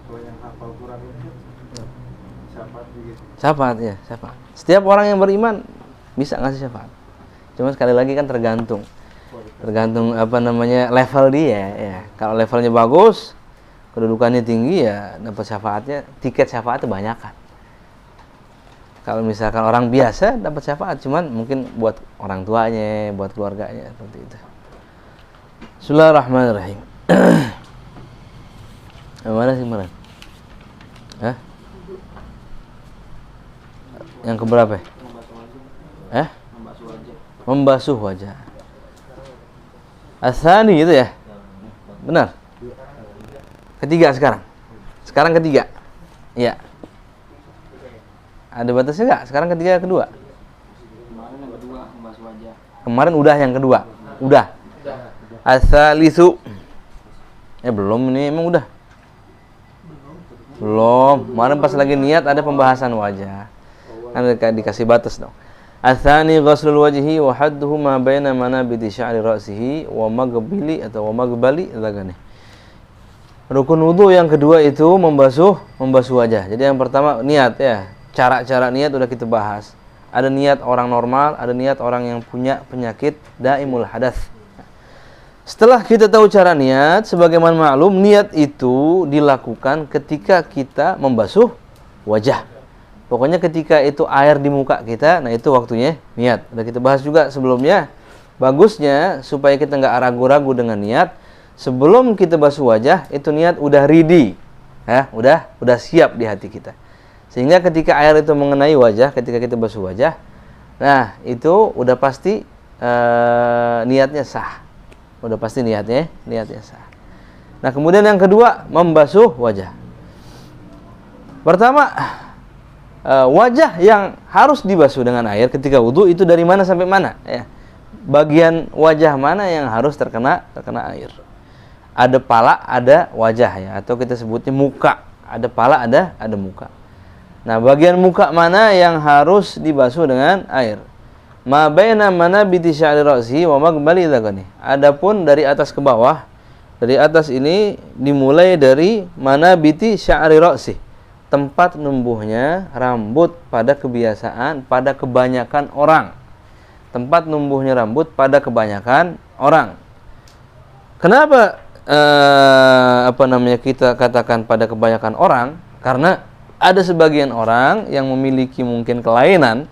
Kalau yang hafal Quran itu syafaat begitu. Syafaat ya, syafaat. Setiap orang yang beriman bisa ngasih syafaat. Cuma sekali lagi kan tergantung apa namanya level dia ya. Kalau levelnya bagus, kedudukannya tinggi ya dapat syafaatnya, tiket syafaatnya banyak kan. Kalau misalkan orang biasa dapat syafaat cuman mungkin buat orang tuanya, buat keluarganya seperti itu. Bismillahirrahmanirrahim. Mana sih kemarin? Hah? Yang keberapa? Membasuh wajah. Asani itu ya? Benar? Ketiga sekarang? Sekarang ketiga? Iya. Ada batasnya nggak? Sekarang ketiga kedua? Kemarin yang kedua membasuh wajah. Kemarin udah yang kedua? Udah. Asalisu. Belum ini emang udah? Belum. Kemarin pas lagi niat ada pembahasan wajah. Kan dikasih batas dong. Atsani ghuslul wajhi wa hadduhu ma baina manabiti sya'ri ra'sihi wa maghbili atau wa maghbali lagane. Rukun wudu yang kedua itu membasuh wajah. Jadi yang pertama niat ya. Cara-cara niat udah kita bahas. Ada niat orang normal, ada niat orang yang punya penyakit daimul hadas. Setelah kita tahu cara niat, sebagaimana maklum niat itu dilakukan ketika kita membasuh wajah. Pokoknya ketika itu air di muka kita, nah itu waktunya niat. Udah kita bahas juga sebelumnya. Bagusnya supaya kita nggak ragu-ragu dengan niat, sebelum kita basuh wajah itu niat udah ready, ya, udah siap di hati kita. Sehingga ketika air itu mengenai wajah, ketika kita basuh wajah, nah itu udah pasti niatnya sah. Udah pasti niatnya sah. Nah kemudian yang kedua membasuh wajah. Pertama, wajah yang harus dibasuh dengan air ketika wudu itu dari mana sampai mana ya. Bagian wajah mana yang harus terkena air. Ada pala, ada wajah ya, atau kita sebutnya muka. Ada pala, ada muka. Nah, bagian muka mana yang harus dibasuh dengan air? Ma baina manabiti sya'ri ra'si wa maghbali dzakani. Adapun dari atas ke bawah, dari atas ini dimulai dari manabiti sya'ri ra'si. Tempat numbuhnya rambut pada kebanyakan orang. Tempat numbuhnya rambut pada kebanyakan orang. Kenapa kita katakan pada kebanyakan orang? Karena ada sebagian orang yang memiliki mungkin kelainan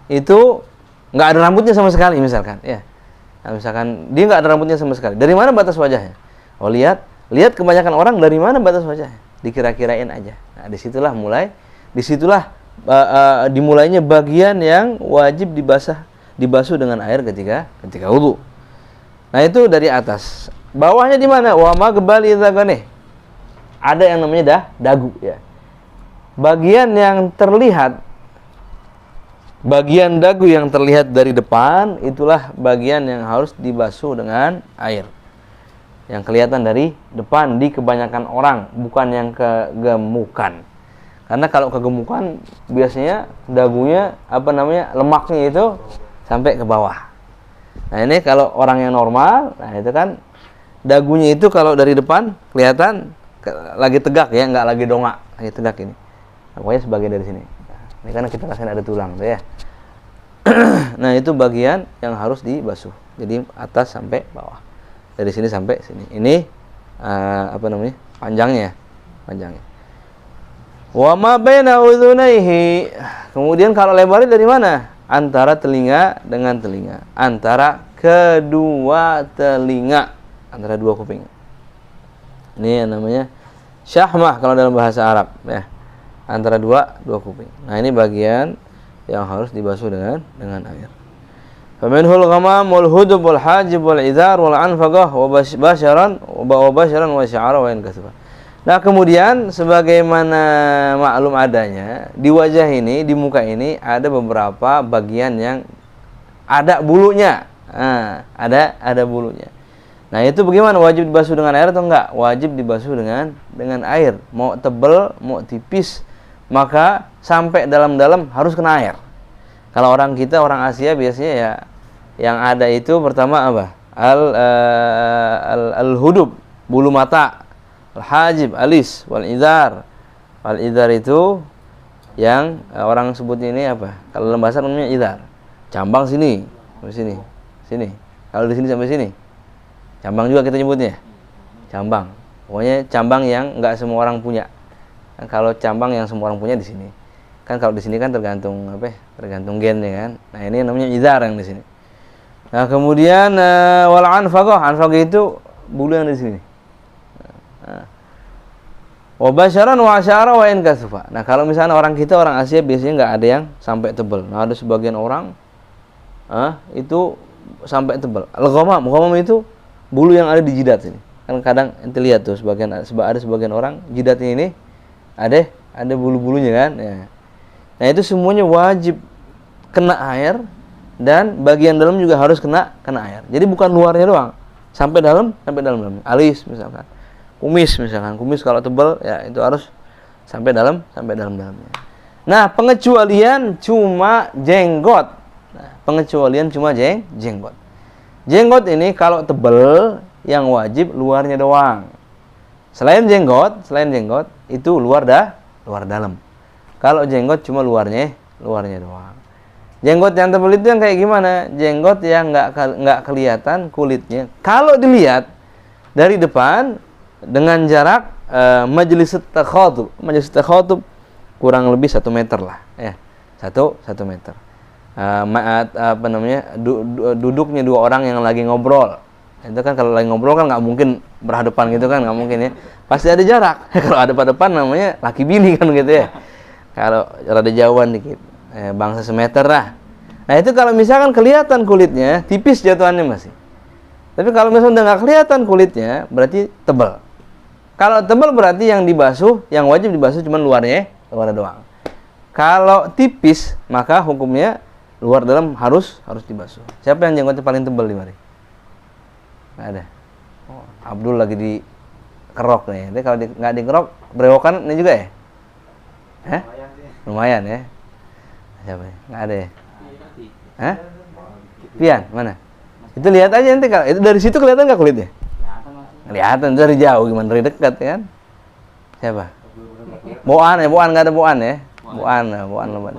itu nggak ada rambutnya sama sekali misalkan, ya. Nah, misalkan dia nggak ada rambutnya sama sekali. Dari mana batas wajahnya? Oh lihat kebanyakan orang dari mana batas wajahnya? Dikira-kirain aja. Nah, disitulah dimulainya bagian yang wajib dibasuh dengan air ketika wudu. Nah itu dari atas. Bawahnya di mana? Wa maghbali dzakani. Ada yang namanya dagu ya. Bagian dagu yang terlihat dari depan itulah bagian yang harus dibasuh dengan air. Yang kelihatan dari depan di kebanyakan orang, bukan yang kegemukan. Karena kalau kegemukan biasanya dagunya lemaknya itu sampai ke bawah. Nah, ini kalau orang yang normal, nah itu kan dagunya itu kalau dari depan kelihatan lagi tegak ya, nggak lagi dongak, lagi tegak ini. Nah, pokoknya sebagian dari sini. Nah, ini karena kita rasain ada tulang tuh ya. Nah, itu bagian yang harus dibasuh. Jadi atas sampai bawah. Dari sini sampai sini. Ini panjangnya. Wa ma baina udhunaihi. Kemudian kalau lebarnya dari mana? Antara telinga dengan telinga. Antara kedua telinga. Antara dua kuping. Ini yang namanya syahmah kalau dalam bahasa Arab ya. Antara dua kuping. Nah, ini bagian yang harus dibasuh dengan air. Faminhul ghamam wal hudub wal hajib wal izar wal anfaqah wa basharan wa sya'ara wa inkasfa. Nah, kemudian sebagaimana maklum adanya, di wajah ini, di muka ini ada beberapa bagian yang ada bulunya. Nah, ada bulunya. Nah, itu bagaimana? Wajib dibasuh dengan air atau enggak? Wajib dibasuh dengan air. Mau tebal, mau tipis, maka sampai dalam-dalam harus kena air. Kalau orang Asia biasanya ya yang ada itu pertama apa? Al-hudub, bulu mata. Al-hajib, alis, wal idhar. Wal idhar itu yang orang sebutnya ini apa? Kalau dalam bahasa namanya idhar. Cambang sini, sampai sini, sini. Kalau di sini sampai sini. Cambang juga kita nyebutnya. Cambang. Pokoknya cambang yang enggak semua orang punya. Kan kalau cambang yang semua orang punya di sini. Kan kalau di sini kan tergantung apa? Tergantung gennya kan. Nah, ini namanya idhar yang di sini. Nah, kemudian wal anfaqah. Anfaqah itu bulu yang di sini. Wa basyaran wa asyara wa in kasufa. Nah, kalau misalnya orang kita orang Asia biasanya enggak ada yang sampai tebal. Nah, ada sebagian orang itu sampai tebal. Al-ghamam itu bulu yang ada di jidat ini. Kan kadang ente lihat tuh ada sebagian orang jidatnya ini ada bulu-bulunya kan. Ya. Nah, itu semuanya wajib kena air dan bagian dalam juga harus kena air. Jadi bukan luarnya doang, sampai dalam. Alis misalkan. Kumis kalau tebal ya itu harus sampai dalamnya. Nah, pengecualian cuma jenggot. Jenggot ini kalau tebal yang wajib luarnya doang. Selain jenggot itu luar dalam. Kalau jenggot cuma luarnya doang. Jenggot yang tebal itu yang kayak gimana? Jenggot yang enggak kelihatan kulitnya. Kalau dilihat dari depan dengan jarak majelis takhatub kurang lebih 1 meter lah ya. 1 meter. Duduknya 2 orang yang lagi ngobrol. Itu kan kalau lagi ngobrol kan nggak mungkin berhadapan gitu kan, nggak mungkin ya. Pasti ada jarak. Kalau ada pada depan namanya laki bini kan gitu ya. Kalau rada jauhan dikit, bangsa semeter lah. Nah, itu kalau misalkan kelihatan kulitnya, tipis jatuhannya masih. Tapi kalau misalnya udah nggak kelihatan kulitnya, berarti tebal. Kalau tebal berarti yang dibasuh, yang wajib dibasuh cuma luarnya doang. Kalau tipis, maka hukumnya luar dalam harus dibasuh. Siapa yang jenggotnya paling tebal di mari? Nggak ada. Oh, Abdul lagi di kerok nih. Jadi kalau nggak dikerok, berewokan ini juga ya? Hah? Lumayan ya. Siapa ya? Nggak ada ya? Hah? Pian, mana? Itu lihat aja nanti kalau itu dari situ kelihatan nggak kulitnya? Kelihatan dari jauh, gimana dari dekat kan? Siapa? Boan nggak ada boan ya? Boan lebat.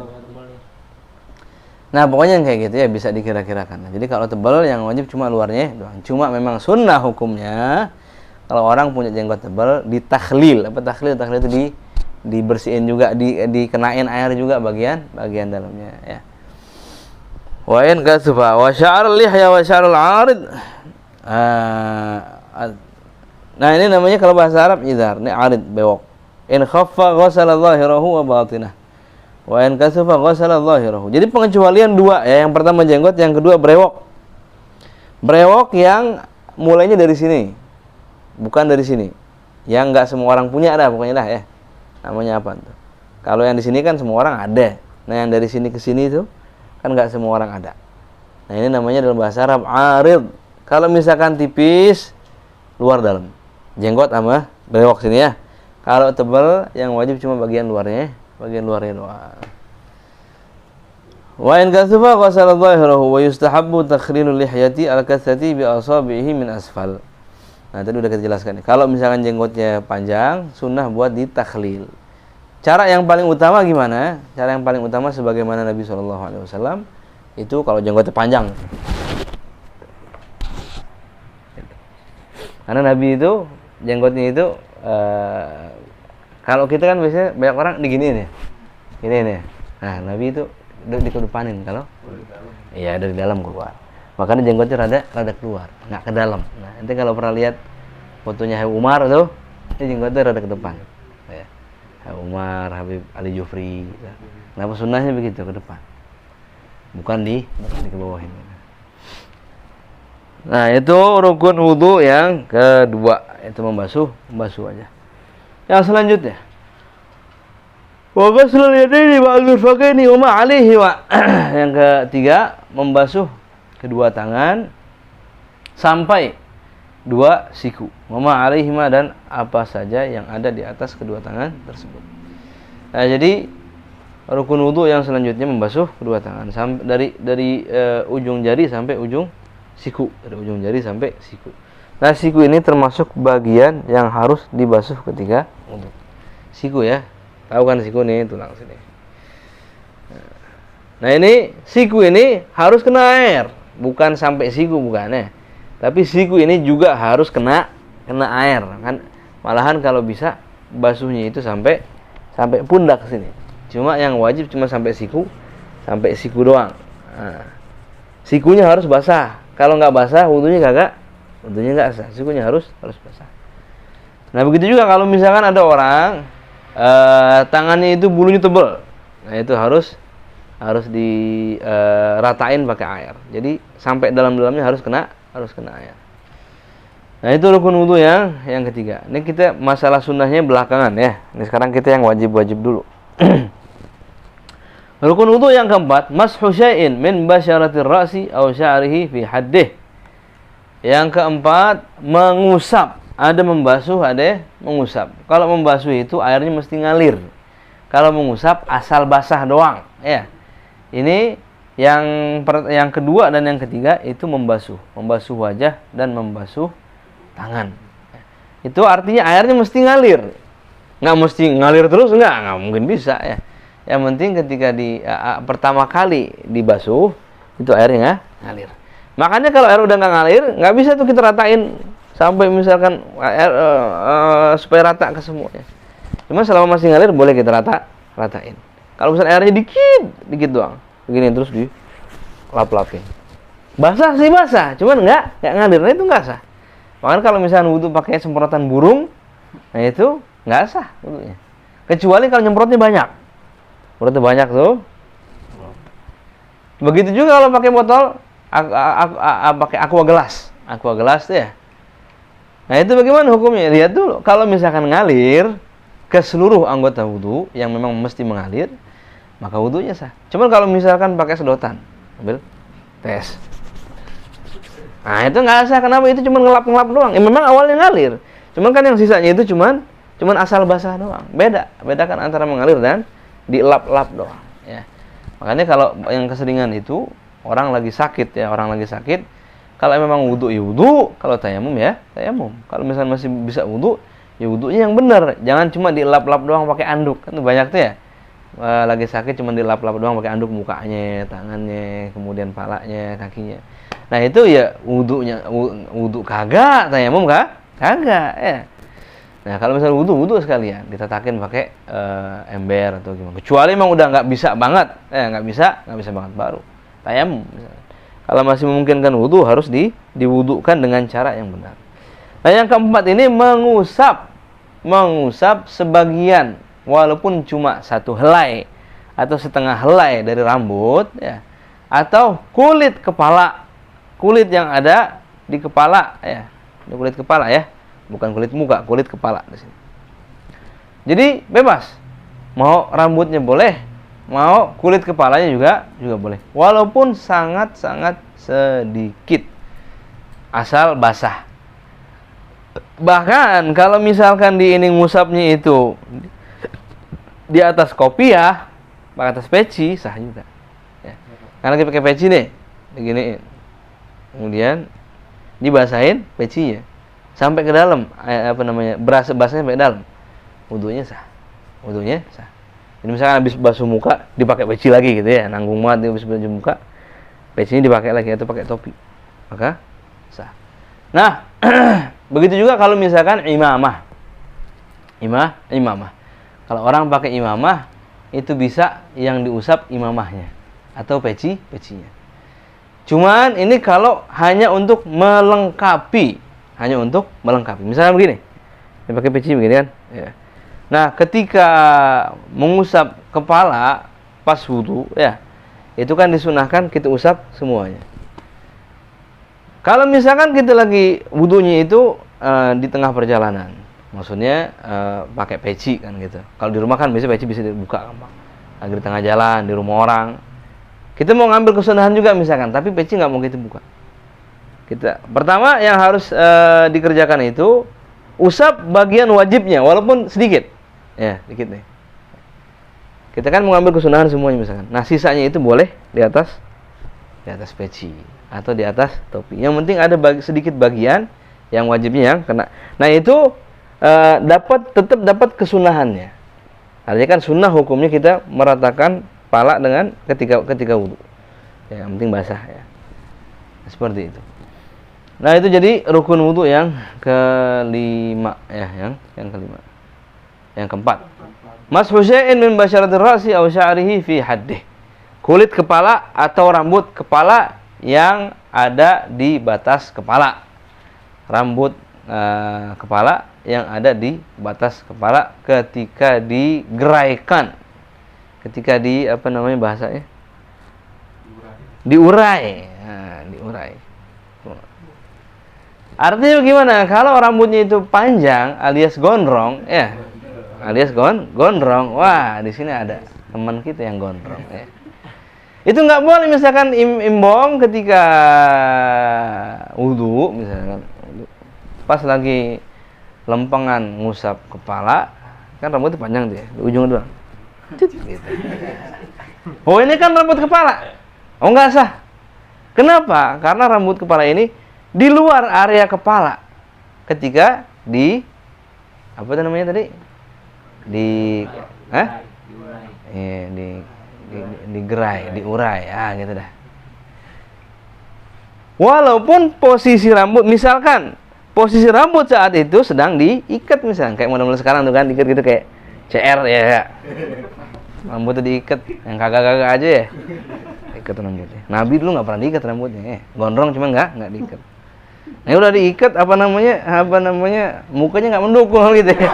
Nah, pokoknya yang kayak gitu ya bisa dikira-kirakan. Jadi kalau tebal yang wajib cuma luarnya doang. Cuma memang sunnah hukumnya kalau orang punya jenggot tebal ditakhlil. Apa takhlil? Takhlil itu dibersihin juga, dikenain air juga bagian dalamnya ya. Wa in kasufa wa sya'rul lihya wa sya'rul 'arid. Nah, ini namanya kalau bahasa Arab idhar, ini 'arid bewok. In khaffa ghasala dhahirahu wa batinah. Wa in kasufa ghasala dhahirahu. Jadi pengecualian 2 ya, yang pertama jenggot, yang kedua brewok. Brewok yang mulainya dari sini. Bukan dari sini. Yang enggak semua orang punya ada pokoknya dah ya. Namanya apa tuh? Kalau yang di sini kan semua orang ada. Nah, yang dari sini ke sini itu kan enggak semua orang ada. Nah, ini namanya dalam bahasa Arab 'arid. Kalau misalkan tipis luar dalam. Jenggot sama brewok sini ya. Kalau tebal yang wajib cuma bagian luarnya doang. Wa in kasufa ghasala dhahirahu wa yustahabbu takhlilul lihyati al-kathati bi asabihi min asfal. Nah, tadi udah kita jelaskan nih. Kalau misalkan jenggotnya panjang, sunnah buat ditakhlil. Cara yang paling utama gimana? Cara yang paling utama sebagaimana Nabi SAW itu kalau jenggotnya panjang. Karena Nabi itu jenggotnya itu kalau kita kan biasanya banyak orang diginiin ya. Giniin ya. Nah, Nabi itu dikedepanin kalau iya dari dalam keluar. Makanya jenggotnya rada keluar, enggak ke dalam. Nah, nanti kalau pernah lihat fotonya Habib Umar tuh, ini jenggotnya rada ke depan. Ya. Habib Umar, Habib Ali Jufri. Kenapa sunnahnya begitu ke depan? Bukan di ke bawahin. Nah, itu rukun wudu yang kedua, itu membasuh aja. Yang selanjutnya, wa ghuslul yadaini wa al-mirfaqaini wa ma 'alaihi wa. Yang ketiga, membasuh kedua tangan sampai 2 siku. Wa ma 'alaihi dan apa saja yang ada di atas kedua tangan tersebut. Nah, jadi rukun wudu yang selanjutnya membasuh kedua tangan dari ujung jari sampai ujung siku, dari ujung jari sampai siku. Nah, siku ini termasuk bagian yang harus dibasuh ketika wudu. Siku ya. Tahu kan siku nih, tulang sini. Nah, ini siku ini harus kena air, bukan sampai siku bukan ya. Tapi siku ini juga harus kena air kan. Malahan kalau bisa basuhnya itu sampai pundak sini. Cuma yang wajib cuma sampai siku doang. Nah, sikunya harus basah. Kalau nggak basah, wudunya nggak sah. Sikunya harus basah. Nah, begitu juga kalau misalkan ada orang tangannya itu bulunya tebal. Nah, itu harus diratain pakai air. Jadi sampai dalam-dalamnya harus kena air. Nah, itu rukun wudu yang ketiga. Ini kita masalah sunnahnya belakangan ya. Ini sekarang kita yang wajib dulu. Rukun wudu yang keempat, mashu syai'in min basyaratir ra'si aw sya'rihi fi haddih. Yang keempat, mengusap. Ada membasuh, ada mengusap. Kalau membasuh itu airnya mesti ngalir. Kalau mengusap asal basah doang, ya. Ini yang kedua dan yang ketiga itu membasuh wajah dan membasuh tangan. Itu artinya airnya mesti ngalir. Nggak mesti ngalir terus, nggak mungkin bisa ya. Yang penting ketika pertama kali dibasuh itu airnya ngalir. Makanya kalau air udah nggak ngalir, nggak bisa tuh kita ratain sampai misalkan air supaya rata ke semuanya. Cuma selama masih ngalir boleh kita ratain. Kalau misalnya airnya dikit doang, begini terus dilap-lapin. Basah sih basah, cuman nggak ngalir, nah itu nggak sah. Makanya kalau misalnya wudu pakai semprotan burung, nah itu nggak sah wudunya. Kecuali kalau nyemprotnya banyak tuh. Begitu juga kalau pakai botol, pakai aqua gelas tuh ya. Nah itu bagaimana hukumnya? Lihat dulu. Kalau misalkan ngalir ke seluruh anggota wudu yang memang mesti mengalir, maka wudunya sah. Cuman kalau misalkan pakai sedotan, ambil tes. Nah itu nggak sah. Kenapa? Itu cuma ngelap doang. Memang awalnya ngalir. Cuman kan yang sisanya itu cuman asal basah doang. Bedakan antara mengalir dan dilap-lap doang. Ya. Makanya kalau yang keseringan itu orang lagi sakit. Kalau memang wudu ya wudu, kalau tayamum ya tayamum. Kalau misalnya masih bisa wudu, ya wudunya yang benar. Jangan cuma dilap-lap doang pakai anduk. Kan banyak tuh ya. Lagi sakit cuma dilap-lap doang pakai anduk mukanya, tangannya, kemudian palanya, kakinya. Nah, itu ya wudu kagak, tayamum kagak ya. Nah, kalau misalnya wudu sekalian ditatakin pakai ember atau gimana. Kecuali emang udah nggak bisa banget, nggak bisa banget baru tayamum misalnya. Kalau masih memungkinkan wudu harus diwudukan dengan cara yang benar. Nah, yang keempat ini mengusap sebagian walaupun cuma satu helai atau setengah helai dari rambut ya, atau kulit yang ada di kepala ya. Ini kulit kepala ya, bukan kulit muka, kulit kepala di sini. Jadi bebas. Mau rambutnya boleh, mau kulit kepalanya juga boleh. Walaupun sangat sedikit. Asal basah. Bahkan kalau misalkan di ini ngusapnya itu di atas kopiah, pakai atas peci sah juga. Ya. Karena kita pakai peci nih, beginiin. Kemudian dibasahin pecinya sampai ke dalam, basahnya sampai ke dalam. Wudunya sah. Jadi misalkan habis basuh muka dipakai peci lagi gitu ya, nanggung banget habis basuh muka, pecinya dipakai lagi atau pakai topi, maka sah. Nah, begitu juga kalau misalkan imamah. Kalau orang pakai imamah itu bisa yang diusap imamahnya atau pecinya. Cuman ini kalau hanya untuk melengkapi. Misalnya begini, dia pakai peci begini kan. Ya. Nah, ketika mengusap kepala pas wudu, ya, itu kan disunahkan kita usap semuanya. Kalau misalkan kita lagi wudunya itu di tengah perjalanan, maksudnya pakai peci kan gitu. Kalau di rumah kan biasanya peci bisa dibuka gampang. Lagi di tengah jalan, di rumah orang, kita mau ngambil kesunahan juga misalkan, tapi peci nggak mau kita buka. Pertama yang harus dikerjakan itu usap bagian wajibnya walaupun sedikit. Ya, dikit nih. Kita kan mau ngambil kesunahan semuanya misalkan. Nah, sisanya itu boleh di atas peci atau di atas topi. Yang penting ada sedikit bagian Yang wajibnya yang kena. Nah itu tetap dapat kesunahannya. Artinya kan sunnah hukumnya kita meratakan kepala dengan ketika wudu. Ya, yang penting basah ya. Seperti itu. Nah itu jadi rukun wudu yang kelima ya, yang kelima. Yang keempat, mashu syai'in min basyaratir ra'si aw sya'rihi fi haddih. Kulit kepala atau rambut kepala yang ada di batas kepala. Rambut kepala yang ada di batas kepala ketika digeraikan. Ketika bahasanya? Diurai. Nah, diurai. Artinya bagaimana? Kalau rambutnya itu panjang alias gondrong, ya. Alias gondrong. Wah, di sini ada teman kita yang gondrong, ya. Itu nggak boleh misalkan imbong ketika wudu misalkan. Pas lagi lempengan ngusap kepala, kan rambutnya panjang tuh ya, di ujung doang. Gitu. Oh, ini kan rambut kepala. Oh, nggak sah. Kenapa? Karena rambut kepala ini di luar area kepala ketika diurai, gitu dah. Walaupun posisi rambut, misalkan posisi rambut saat itu sedang diikat misalkan, kayak model sekarang tuh kan diikat gitu kayak CR ya. Rambutnya diikat, yang kagak-kagak aja ya. Ikat rambutnya. Nabi dulu nggak pernah diikat rambutnya, gondrong cuman nggak diikat. Nah udah diikat mukanya nggak mendukung gitu ya.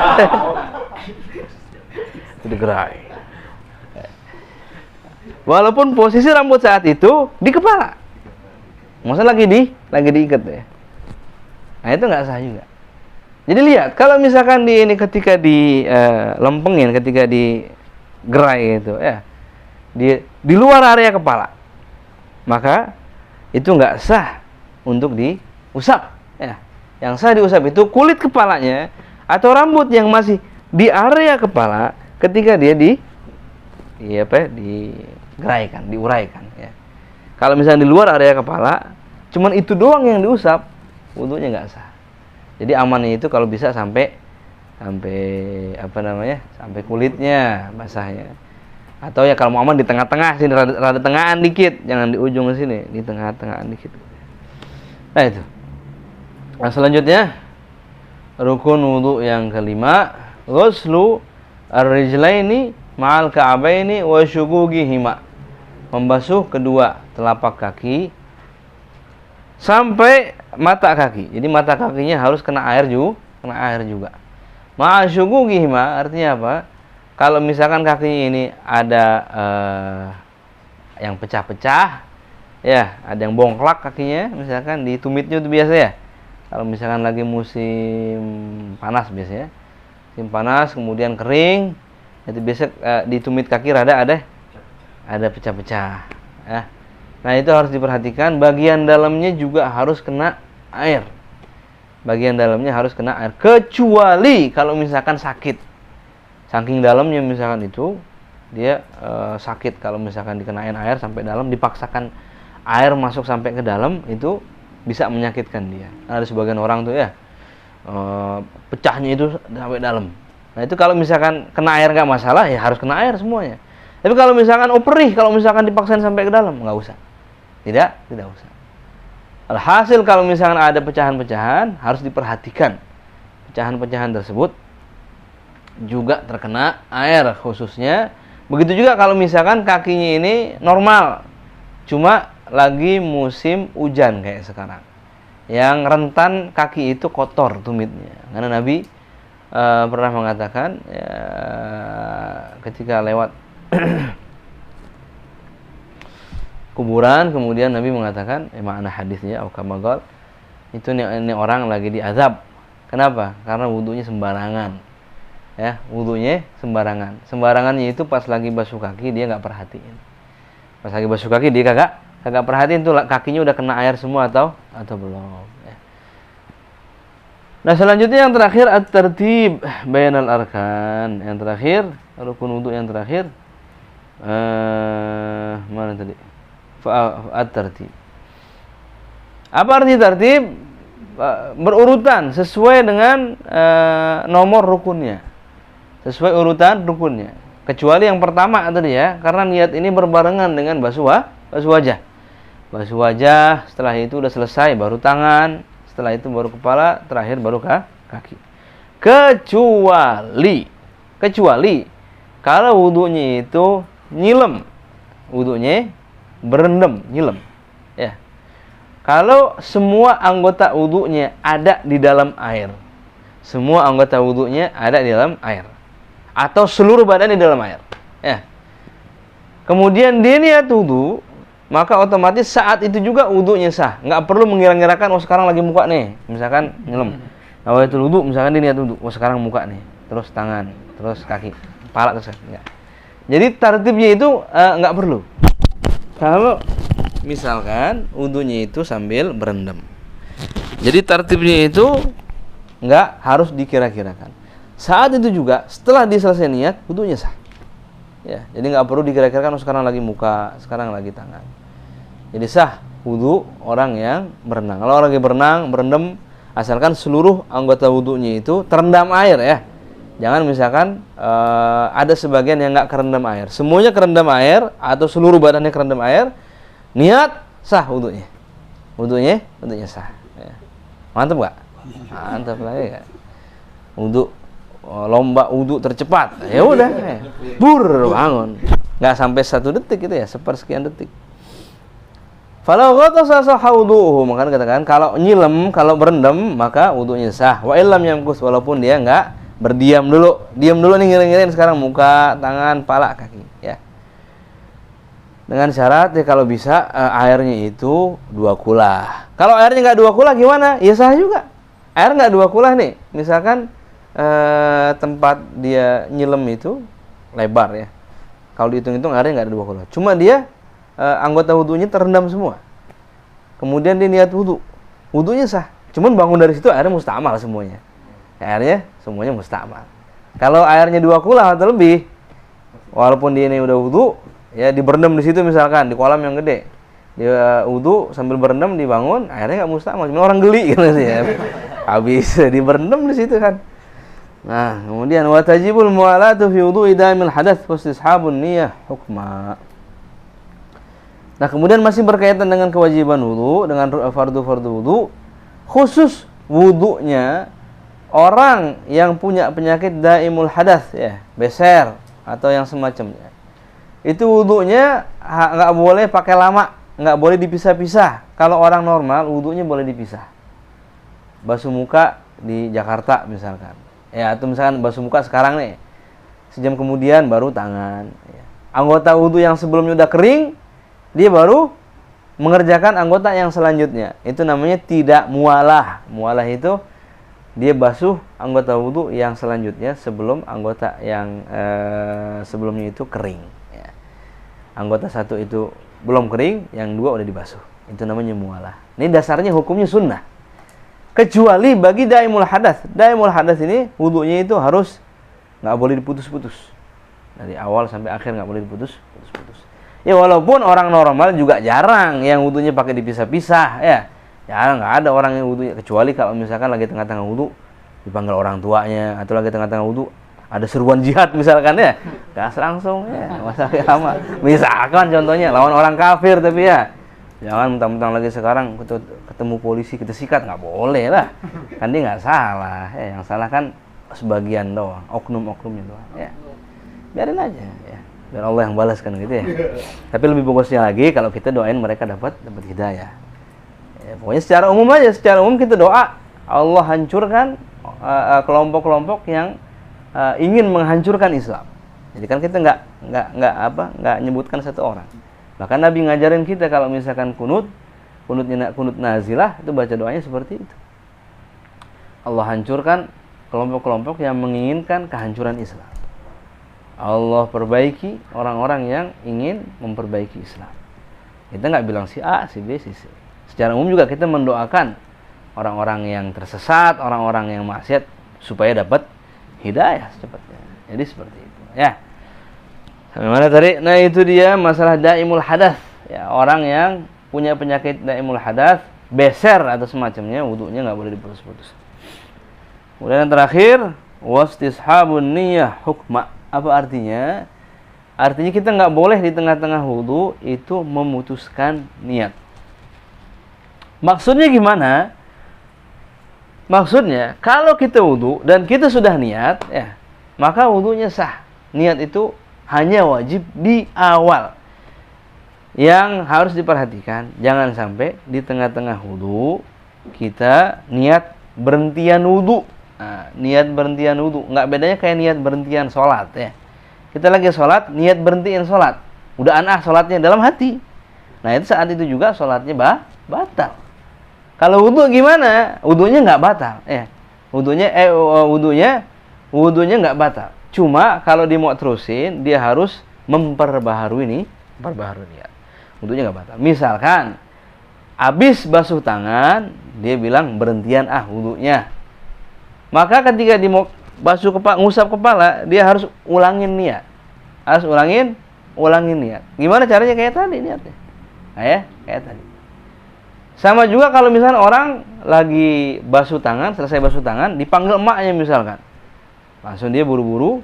Itu gerai. Walaupun posisi rambut saat itu di kepala, maksudnya lagi diikat ya. Nah itu nggak sah juga. Jadi lihat kalau misalkan ketika lempengin, ketika digerai gitu ya, di luar area kepala, maka itu nggak sah untuk diusap ya. Yang sah diusap itu kulit kepalanya atau rambut yang masih di area kepala ketika dia digeraikan, diuraikan ya. Kalau misalnya di luar area kepala, cuman itu doang yang diusap, wudunya nggak sah. Jadi amannya itu kalau bisa sampai sampai kulitnya basahnya. Atau ya kalau mau aman di tengah-tengah sini, rada tengahan dikit, jangan di ujung sini, di tengah-tengahan dikit. Nah itu. Nah selanjutnya rukun wudu yang kelima, ghuslu ar-rijlaini ma'al ka'baini wa syugugihima. Membasuh kedua telapak kaki sampai mata kaki. Jadi mata kakinya harus kena air juga. Ma'al syugugihima artinya apa? Kalau misalkan kakinya ini ada yang pecah-pecah, ya, ada yang bongklak kakinya, misalkan di tumitnya itu biasa ya. Kalau misalkan lagi musim panas biasanya, musim panas kemudian kering, itu biasa di tumit kaki ada pecah-pecah. Ya. Nah itu harus diperhatikan. Bagian dalamnya juga harus kena air. Bagian dalamnya harus kena air, kecuali kalau misalkan sakit. Saking dalamnya misalkan itu dia sakit, kalau misalkan dikenain air sampai dalam, dipaksakan air masuk sampai ke dalam, itu bisa menyakitkan dia. Ada sebagian orang tuh ya pecahnya itu sampai dalam. Nah itu kalau misalkan kena air nggak masalah, ya harus kena air semuanya. Tapi kalau misalkan perih, kalau misalkan dipaksain sampai ke dalam, nggak usah. Tidak usah. Alhasil kalau misalkan ada pecahan-pecahan, harus diperhatikan. Pecahan-pecahan tersebut juga terkena air khususnya. Begitu juga kalau misalkan kakinya ini normal, cuma lagi musim hujan kayak sekarang, yang rentan kaki itu kotor tumitnya. Karena Nabi pernah mengatakan ya, ketika lewat kuburan, kemudian Nabi mengatakan, makna hadisnya aukamagol, itu ini orang lagi diazab. Kenapa? Karena wudunya sembarangan. Ya, wudunya sembarangan. Sembarangannya itu pas lagi basuh kaki dia nggak perhatiin. Pas lagi basuh kaki dia kagak perhatiin tuh kakinya udah kena air semua atau belum. Ya. Nah selanjutnya yang terakhir at-tertib bainal arkan. Yang terakhir rukun wudu yang terakhir mana tadi? At-tertib. Apa arti tertib? berurutan sesuai dengan nomor rukunnya. Sesuai urutan rukunnya. Kecuali yang pertama tadi ya, karena niat ini berbarengan dengan basuh wajah. Basuh wajah, setelah itu udah selesai baru tangan, setelah itu baru kepala, terakhir baru kaki. Kecuali kalau wudunya itu nyilem. Wudunya berendam, nyilem. Ya. Kalau semua anggota wudunya ada di dalam air. Semua anggota wudunya ada di dalam air. Atau seluruh badan di dalam air. Ya. Kemudian dia niat wudu, maka otomatis saat itu juga wudunya sah. Nggak perlu mengira-ngirakan, oh sekarang lagi muka nih. Misalkan nyelem. Nawaitul wudu, misalkan dia niat wudu, oh sekarang muka nih. Terus tangan, terus kaki, kepala terus enggak. Jadi tertibnya itu nggak perlu. Kalau misalkan wudunya itu sambil berendam. Jadi tertibnya itu nggak harus dikira-kirakan. Saat itu juga setelah dia selesai niat, wudunya sah. Ya, jadi nggak perlu dikira-kirakan, oh sekarang lagi muka, sekarang lagi tangan. Jadi sah wudu orang yang berenang. Kalau orang lagi berenang, berendam, asalkan seluruh anggota wudunya itu terendam air ya. Jangan misalkan ada sebagian yang nggak kerendam air. Semuanya kerendam air atau seluruh badannya kerendam air, niat sah wudunya. Wudunya sah. Ya. Mantap nggak? Mantap lah ya. Wudu lomba wudu tercepat. Ya udah, bangun. Nggak sampai 1 detik itu ya, sepersekian detik. Falau ghatasa wudu'uhu, maka katakan kalau nyilem, kalau berendam maka wudunya sah. Wa illam yamkus, walaupun dia enggak berdiam dulu. Diam dulu nih ngiring-ngiring sekarang muka, tangan, pala, kaki ya. Dengan syarat ya kalau bisa airnya itu 2 kulah. Kalau airnya enggak 2 kulah gimana? Ya sah juga. Air enggak 2 kulah nih. Misalkan tempat dia nyilem itu lebar ya. Kalau dihitung-hitung airnya enggak ada 2 kulah. Cuma dia anggota wudunya terendam semua. Kemudian dia niat wudu. Wudunya sah. Cuman bangun dari situ airnya mustamal semuanya. Airnya semuanya mustamal. Kalau airnya 2 kulah atau lebih, walaupun dia ini udah wudu, ya diberendam di situ misalkan di kolam yang gede. Dia wudu sambil berendam dibangun, airnya enggak mustamal. Cuma orang geli gitu ya. Habis diberendam di situ kan. Nah, kemudian wa tajibul mu'alatu fi wudu'i daimil hadath wa istishabun niyyah hukma. Nah, kemudian masih berkaitan dengan kewajiban wudu, dengan fardu-fardu wudu, khusus wudunya orang yang punya penyakit daimul hadath ya, beser atau yang semacamnya. Itu wudunya enggak boleh pakai lama, enggak boleh dipisah-pisah. Kalau orang normal wudunya boleh dipisah. Basuh muka di Jakarta misalkan. Ya, atau misalkan basuh muka sekarang nih. Sejam kemudian baru tangan ya. Anggota wudu yang sebelumnya udah kering, dia baru mengerjakan anggota yang selanjutnya. Itu namanya tidak mualah. Mualah itu dia basuh anggota wudu yang selanjutnya sebelum anggota yang sebelumnya itu kering ya. Anggota 1 itu belum kering, yang 2 udah dibasuh. Itu namanya mualah. Ini dasarnya hukumnya sunnah. Kecuali bagi daimul hadath. Daimul hadath ini wudunya itu harus nggak boleh diputus-putus. Dari awal sampai akhir nggak boleh diputus-putus. Ya walaupun orang normal juga jarang yang wudunya pakai dipisah-pisah ya. Jarang, nggak ada orang yang wudunya, kecuali kalau misalkan lagi tengah-tengah wudu dipanggil orang tuanya, atau lagi tengah-tengah wudu ada seruan jihad misalkan ya. Gas langsung ya, masalah lama. Misalkan contohnya lawan orang kafir, tapi ya jangan mentang-mentang lagi sekarang ketemu polisi kita sikat, nggak boleh lah. Kan dia nggak salah ya, yang salah kan sebagian doang, oknum-oknumnya doang ya. Biarin aja ya. Biar Allah yang balas kan gitu ya. Tapi lebih bagusnya lagi kalau kita doain mereka dapat hidayah. Ya, pokoknya secara umum aja, secara umum kita doa Allah hancurkan kelompok-kelompok yang ingin menghancurkan Islam. Jadi kan kita nggak nyebutkan satu orang. Bahkan Nabi ngajarin kita kalau misalkan kunut nazilah itu baca doanya seperti itu. Allah hancurkan kelompok-kelompok yang menginginkan kehancuran Islam. Allah perbaiki orang-orang yang ingin memperbaiki Islam. Kita nggak bilang si A, si B, si C. Secara umum juga kita mendoakan orang-orang yang tersesat, orang-orang yang maksiat supaya dapat hidayah secepatnya. Jadi seperti itu, ya. Sampai mana tadi? Nah, itu dia masalah daimul hadath. Ya, orang yang punya penyakit daimul hadath beser atau semacamnya, wudunya nggak boleh diputus-putus. Kemudian yang terakhir, wastishabun niyah hukma. Apa artinya? Artinya kita nggak boleh di tengah-tengah wudu itu memutuskan niat. Maksudnya gimana? Maksudnya kalau kita wudu dan kita sudah niat, ya, maka wudunya sah. Niat itu hanya wajib di awal. Yang harus diperhatikan, jangan sampai di tengah-tengah wudu kita niat berhentian wudu. Nah, niat berhentian wudu nggak bedanya kayak niat berhentian sholat, ya. Kita lagi sholat, niat berhentiin sholat, udah anah sholatnya dalam hati. Nah itu saat itu juga sholatnya batal. Kalau wudu gimana? Wudunya nggak batal, ya. Wudunya nggak batal. Cuma kalau dia mau terusin, dia harus memperbaharui niat. Wudunya nggak batal. Misalkan habis basuh tangan, dia bilang berhentian wudunya. Maka ketika dia mau basuh kepala, ngusap kepala, dia harus ulangin niat. Harus ulangin niat. Gimana caranya? Kayak tadi niatnya. Nah, ya, kayak tadi. Sama juga kalau misalnya orang lagi basuh tangan, selesai basuh tangan, dipanggil emaknya misalkan. Langsung dia buru-buru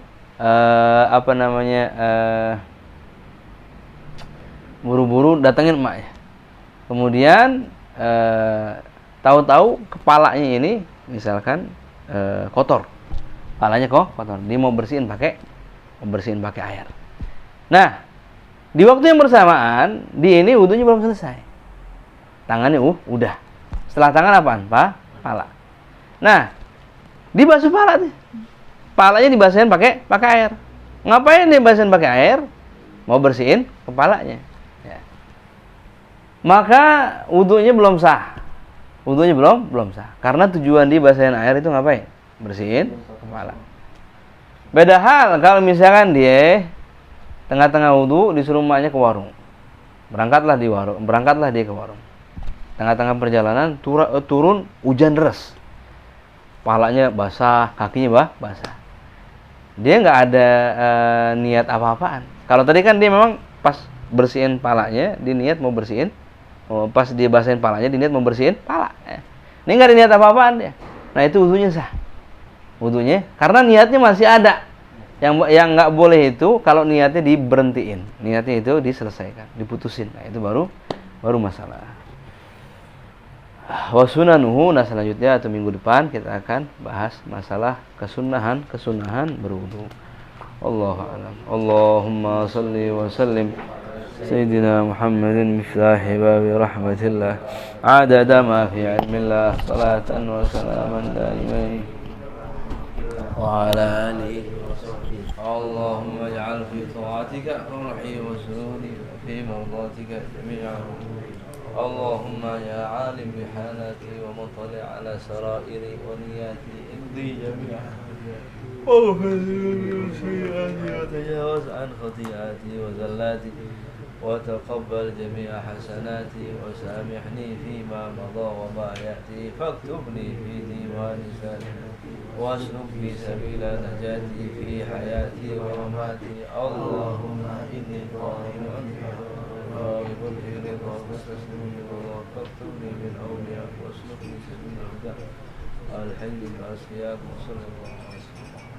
buru-buru datengin emaknya. Kemudian tahu-tahu kepalanya ini misalkan kotor. Kepalanya kotor. Dia mau bersihin pakai air. Nah, di waktu yang bersamaan, dia ini wudunya belum selesai. Tangannya udah. Setelah tangan apaan? Pala. Nah, dibasuh pala nih. Palanya dibasahin pakai air. Ngapain dia basahin pakai air? Mau bersihin kepalanya. Ya. Maka wudunya belum sah. Wudunya belum sah. Karena tujuan dia basahin air itu ngapain? Bersihin kepala. Beda hal kalau misalkan dia tengah-tengah wudu disuruh emaknya ke warung. Berangkatlah dia ke warung. Tengah-tengah perjalanan turun hujan deras. Palanya basah, kakinya basah. Dia nggak ada niat apa-apaan. Kalau tadi kan dia memang pas bersihin palanya, dia niat mau bersihin. Pas dia basahin palanya, dia niat mau bersihin pala. Ini nggak ada niat apa-apaan dia. Nah itu wudunya sah. Wudunya karena niatnya masih ada. Yang nggak boleh itu kalau niatnya diberhentiin, niatnya itu diselesaikan, diputusin. Nah itu baru masalah. Wasunanuhu. Nah selanjutnya atau minggu depan kita akan bahas masalah kesunahan berwudu. Allahu a'lam. Allahumma shalli wa sallim Sayyidina Muhammadin miftahi babi rahmatillah adada ma fi ilmillah salatan wa salaman daimain wa ala alihi wa sahbihi. Allahumma ij'al fi ta'atika ruhi wa sururi fi mardatika jami'a umuri. Allahumma ya alim bihalati wa muttali' ala sarairi wa niyati iqdi jami'a وتجاوز عن خطيئاتي وزلاتي وتقبل جميع حسناتي وسامحني فيما مضى وما يأتي فاكتبني في ديوان سالمين واسلك في سبيل نجاتي في حياتي ومماتي. اللهم إني ظالم راغب في رضاك واستسلم لرضاك فاكتبني من أولياءك واسلك في سبيل الهدى الحي الأصفياء وصلى الله عليه وسلم.